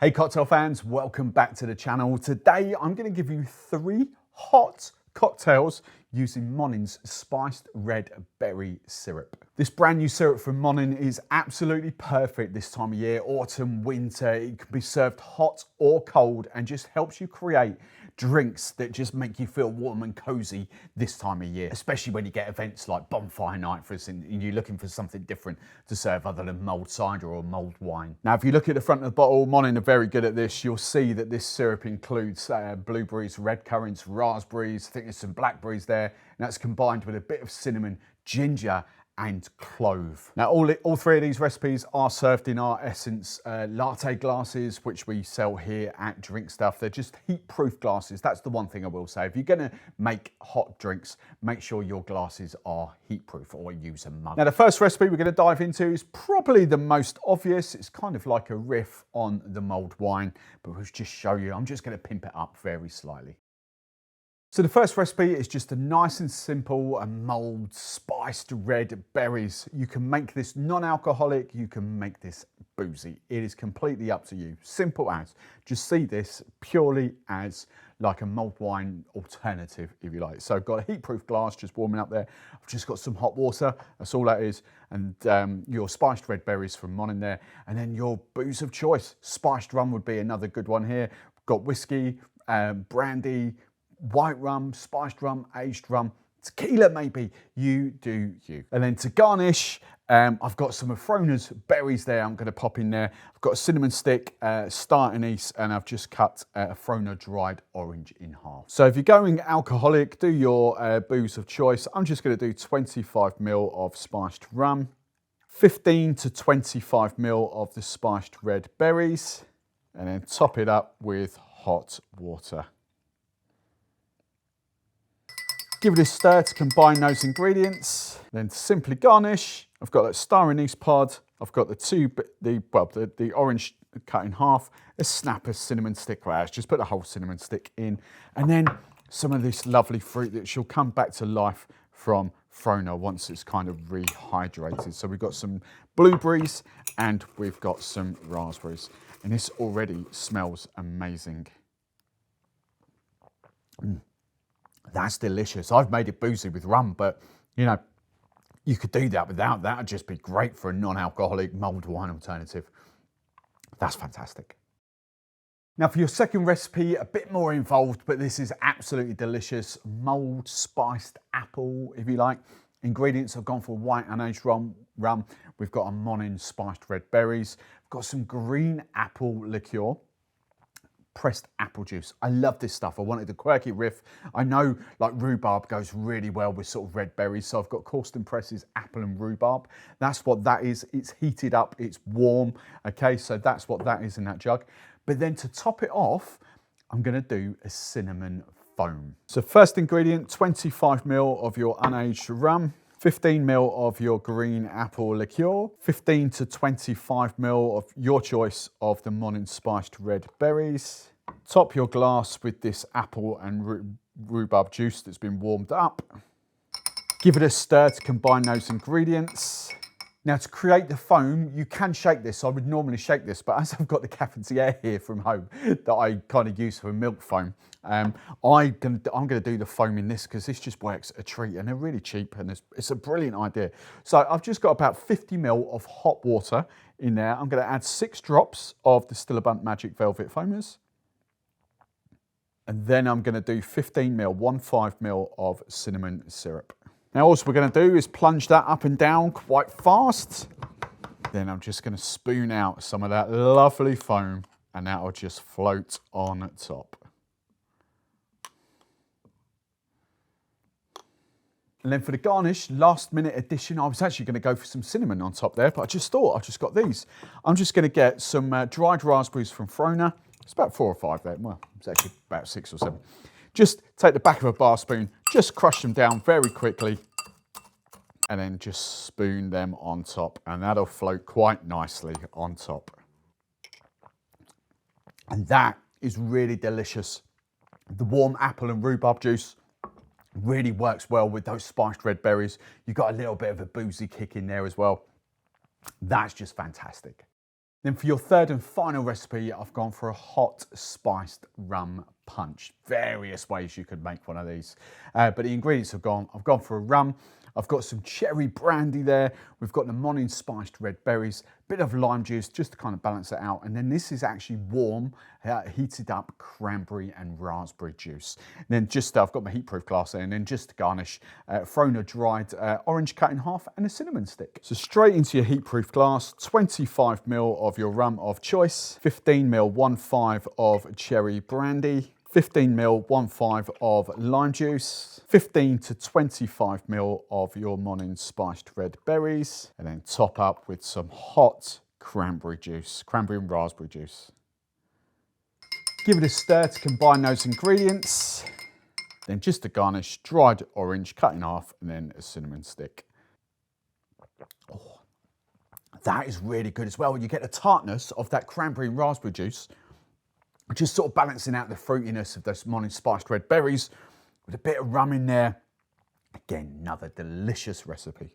Hey cocktail fans, welcome back to the channel. Today I'm going to give you 3 hot cocktails using Monin's Spiced Red Berry syrup. This brand new syrup from Monin is absolutely perfect this time of year, autumn, winter. It can be served hot or cold and just helps you create drinks that just make you feel warm and cozy this time of year, especially when you get events like bonfire night, for instance, and you're looking for something different to serve other than mulled cider or mulled wine. Now, if you look at the front of the bottle, Monin are very good at this. You'll see that this syrup includes blueberries, red currants, raspberries, I think there's some blackberries there, and that's combined with a bit of cinnamon, ginger, and clove. Now, all 3 of these recipes are served in our Essence latte glasses, which we sell here at Drink Stuff. They're just heat-proof glasses. That's the one thing I will say. If you're gonna make hot drinks, make sure your glasses are heat-proof or use a mug. Now, the first recipe we're gonna dive into is probably the most obvious. It's kind of like a riff on the mulled wine, but we'll just show you. I'm just gonna pimp it up very slightly. So the first recipe is just a nice and simple mulled spiced red berries. You can make this non-alcoholic, you can make this boozy. It is completely up to you. Simple as. Just see this purely as like a mulled wine alternative, if you like. So I've got a heat-proof glass just warming up there. I've just got some hot water, that's all that is. And your spiced red berries from Monin there. And then your booze of choice. Spiced rum would be another good one here. We've got whiskey, brandy, white rum, spiced rum, aged rum, tequila maybe, you do you. And then to garnish, I've got some of Frona's berries there I'm going to pop in there. I've got a cinnamon stick, star anise, and I've just cut a Frona dried orange in half. So if you're going alcoholic, do your booze of choice. I'm just going to do 25 ml of spiced rum, 15 to 25 ml of the spiced red berries, and then top it up with hot water. Give it a stir to combine those ingredients. Then to simply garnish, I've got that star anise pod. I've got the orange cut in half, a snap of cinnamon stick. Well, just put the whole cinnamon stick in, and then some of this lovely fruit that shall come back to life from Frona once it's kind of rehydrated. So we've got some blueberries and we've got some raspberries, and this already smells amazing. That's delicious. I've made it boozy with rum, but you know, you could do that without that. It'd just be great for a non-alcoholic mulled wine alternative. That's fantastic. Now for your second recipe, a bit more involved, but this is absolutely delicious. Mulled spiced apple, if you like. Ingredients, I've gone for white unaged rum. We've got a Monin Spiced Red Berries. We've got some green apple liqueur. Pressed apple juice. I love this stuff. I wanted a quirky riff. I know like rhubarb goes really well with sort of red berries, so I've got Corsten Press's apple and rhubarb. That's what that is. It's heated up, it's warm. Okay, so that's what that is in that jug. But then to top it off, I'm gonna do a cinnamon foam. So first ingredient, 25 ml of your unaged rum, 15 ml of your green apple liqueur, 15 to 25 ml of your choice of the Monin Spiced Red Berries. Top your glass with this apple and rhubarb juice that's been warmed up. Give it a stir to combine those ingredients. Now to create the foam, you can shake this. I would normally shake this, but as I've got the cafetiere here from home that I kind of use for milk foam, I'm going to do the foam in this because this just works a treat and they're really cheap and it's a brilliant idea. So I've just got about 50 ml of hot water in there. I'm going to add 6 drops of the Stillabunt Magic Velvet Foamers. And then I'm going to do 15 ml of cinnamon syrup. Now all we're going to do is plunge that up and down quite fast. Then I'm just going to spoon out some of that lovely foam and that will just float on top. And then for the garnish, last minute addition, I was actually going to go for some cinnamon on top there, but I just thought, I just got these. I'm just going to get some dried raspberries from Frona. It's about 4 or 5 there. Well, it's actually about 6 or 7. Just take the back of a bar spoon, just crush them down very quickly, and then just spoon them on top, and that'll float quite nicely on top. And that is really delicious. The warm apple and rhubarb juice really works well with those spiced red berries. You've got a little bit of a boozy kick in there as well. That's just fantastic. Then for your third and final recipe, I've gone for a hot spiced rum punch. Various ways you could make one of these. But the ingredients I've gone for a rum. I've got some cherry brandy there. We've got the Monin Spiced Red Berries, bit of lime juice just to kind of balance it out. And then this is actually warm, heated up cranberry and raspberry juice. And then I've got my heat-proof glass there, and then just to garnish, thrown a dried orange cut in half and a cinnamon stick. So straight into your heat-proof glass, 25 ml of your rum of choice, 15 ml 1.5 of cherry brandy, 15 ml 1.5 of lime juice, 15 to 25 ml of your Monin Spiced Red Berries, and then top up with some hot cranberry juice, cranberry and raspberry juice. Give it a stir to combine those ingredients. Then just to garnish, dried orange cut in half and then a cinnamon stick. Oh, that is really good as well. You get the tartness of that cranberry and raspberry juice, just sort of balancing out the fruitiness of those Monin Spiced Red Berries with a bit of rum in there. Again, another delicious recipe.